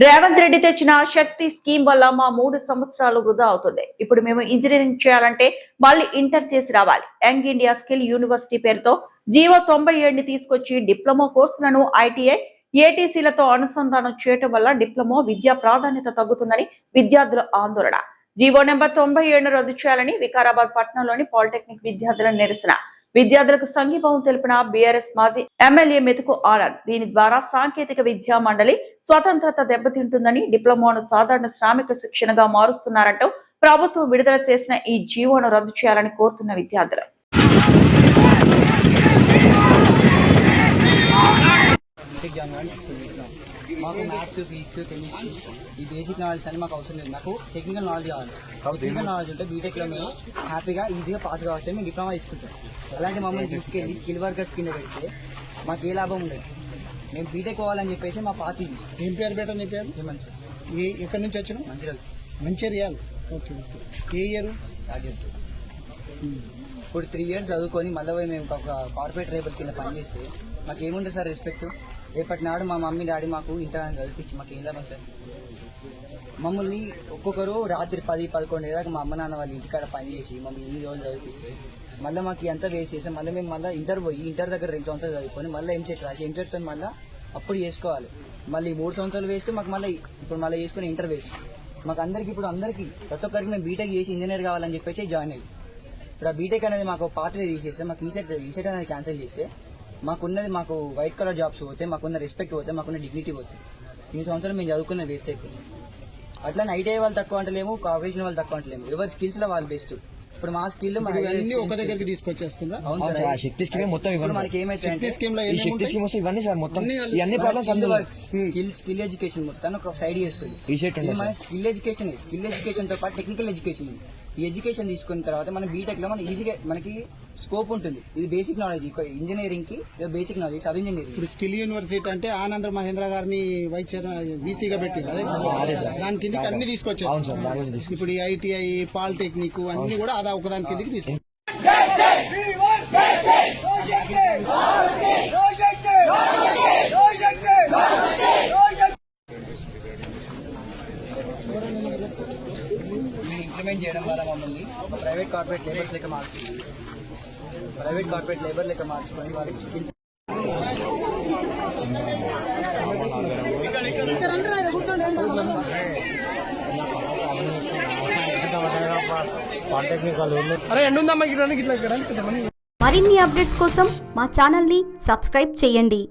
రేవంత్ రెడ్డి తెచ్చిన శక్తి స్కీమ్ వల్ల మా 3 సంవత్సరాలు వృధా అవుతుంది. ఇప్పుడు మేము ఇంజనీరింగ్ చేయాలంటే మళ్ళీ ఇంటర్ చేసి రావాలి. యంగ్ ఇండియా స్కిల్ యూనివర్సిటీ పేరుతో జీవో 97ని తీసుకొచ్చి డిప్లొమా కోర్సులను ఐటీఐ ఏటీసీలతో అనుసంధానం చేయడం వల్ల డిప్లొమా విద్యా ప్రాధాన్యత తగ్గుతుందని విద్యార్థుల ఆందోళన. జీవో నెంబర్ 97ను రద్దు చేయాలని వికారాబాద్ పట్టణంలోని పాలిటెక్నిక్ విద్యార్థుల నిరసన. విద్యార్థులకు సంఘీభావం తెలిపిన బీఆర్ఎస్ మాజీ ఎమ్మెల్యే మెతుకు ఆనంద్. దీని ద్వారా సాంకేతిక విద్యా మండలి స్వతంత్రత దెబ్బతింటుందని, డిప్లొమాను సాధారణ శ్రామిక శిక్షణగా మారుస్తున్నారంటూ ప్రభుత్వం విడుదల చేసిన ఈ జీవోను రద్దు చేయాలని కోరుతున్న విద్యార్థులు. మాకు మ్యాథ్స్, ఫిజిక్స్, కెమిస్ట్రీ ఈ బేసిక్ నాలెడ్జ్ అని మాకు అవసరం లేదు. నాకు టెక్నికల్ నాలెడ్జ్ కావాలి. టెక్నికల్ నాలెడ్జ్ ఉంటే బీటెక్లో మేము హ్యాపీగా ఈజీగా పాస్ కావచ్చు అని మేము డిప్లొమా తీసుకుంటాం. అలాంటి మమ్మల్ని తీసుకెళ్ళి స్కిల్ వర్కర్స్ కింద పెడితే మాకు ఏ లాభం ఉండదు. మేము బీటెక్ పోవాలని చెప్పేసి మా పార్టీ. ఏం పేరు పెట్టండి? నీ పేరు మంచి ఎక్కడి నుంచి వచ్చిన? మంచిర్యాల. Okay okay. ఏ ఇయర్? ఇప్పుడు 3 years చదువుకొని మళ్ళీ మేము ఒక కార్పొరేట్ రేపటి కింద పనిచేస్తే మాకు ఏముంటుంది సార్ రెస్పెక్ట్? రేపటి నాడు మా మమ్మీ డాడీ మాకు ఇంత చదివించి మాకు ఏం లాభం సార్? మమ్మల్ని ఒక్కొక్కరు రాత్రి 10-11 దాకా మా అమ్మ నాన్న వాళ్ళ ఇంటికాడ పనిచేసి మమ్మల్ని 8 రోజులు చదివిస్తే మళ్ళీ మాకు ఎంత వేస్ట్ చేసాం. మళ్ళీ మేము మళ్ళీ ఇంటర్ దగ్గర 2 సంవత్సరాలు చదువుకొని మళ్ళీ ఎంసెట్ రాసి ఎంసెట్తో మళ్ళీ అప్పుడు చేసుకోవాలి. మళ్ళీ 3 సంవత్సరాలు వేస్ట్ మాకు. మళ్ళీ ఇప్పుడు మళ్ళీ చేసుకుని ఇంటర్ వేస్ట్. మాకు అందరికీ ప్రతి ఒక్కరికి మేము బీటెక్ చేసి ఇంజనీర్ కావాలని చెప్పేసి జాయిన్ అయ్యి ఇప్పుడు ఆ బీటెక్ అనేది మాకు పాత్వే తీసేస్తే మాకు ఈసెట్ అనేది క్యాన్సిల్ చేస్తే మాకు వైట్ కలర్ జాబ్స్ పోతే, మాకున్న రెస్పెక్ట్ పోతే, మాకున్న డిగ్నిటీ పోతే. 3 సంవత్సరాలు మేము చదువుకున్న వేస్ట్ అయిపోతుంది. అట్లా ఐటీఐ వాళ్ళు తక్కువ అంటలేము, కాంపిటీషన్ వాళ్ళు తక్కువ అంటలేము. ఎవరి స్కిల్స్ లో వాళ్ళు బెస్ట్. ఇప్పుడు మా స్కిల్ ఒక దగ్గరికి తీసుకొచ్చేస్తుందా? శక్తి స్కీమ్ మొత్తం మనకి ఏమైతే స్కిల్ ఎడ్యుకేషన్ మొత్తం ఒక సైడ్ చేస్తుంది. మన స్కిల్ ఎడ్యుకేషన్ తో పాటు టెక్నికల్ ఎడ్యుకేషన్. ఈ ఎడ్యుకేషన్ తీసుకున్న తర్వాత మన బీటెక్ లో మన ఈజీగా మనకి స్కోప్ ఉంటుంది. ఇది బేసిక్ నాలెడ్జ్. ఇంజనీరింగ్ కి బేసిక్ నాలెడ్జ్, సబ్ ఇంజనీరింగ్. ఇప్పుడు స్కిల్ యూనివర్సిటీ అంటే ఆనంద్ మహేంద్ర గారిని వైస్ చైర్మన్ వీసీగా పెట్టి దాని కిందకి అన్ని తీసుకొచ్చారు. ఇప్పుడు ఈ ఐటీఐ, పాలిటెక్నిక్ అన్ని కూడా అదా ఒకదాని కిందకి తీసుకొచ్చారు. ఇంప్లిమెంట్ చేయడం వల్ల మమ్మల్ని ప్రైవేట్ కార్పొరేట్ లేబర్ లెక్క మార్చుకుంది. వాళ్ళకి స్కిల్ మరిన్ని అప్డేట్స్ కోసం మా ఛానల్ ని సబ్స్క్రైబ్ చేయండి.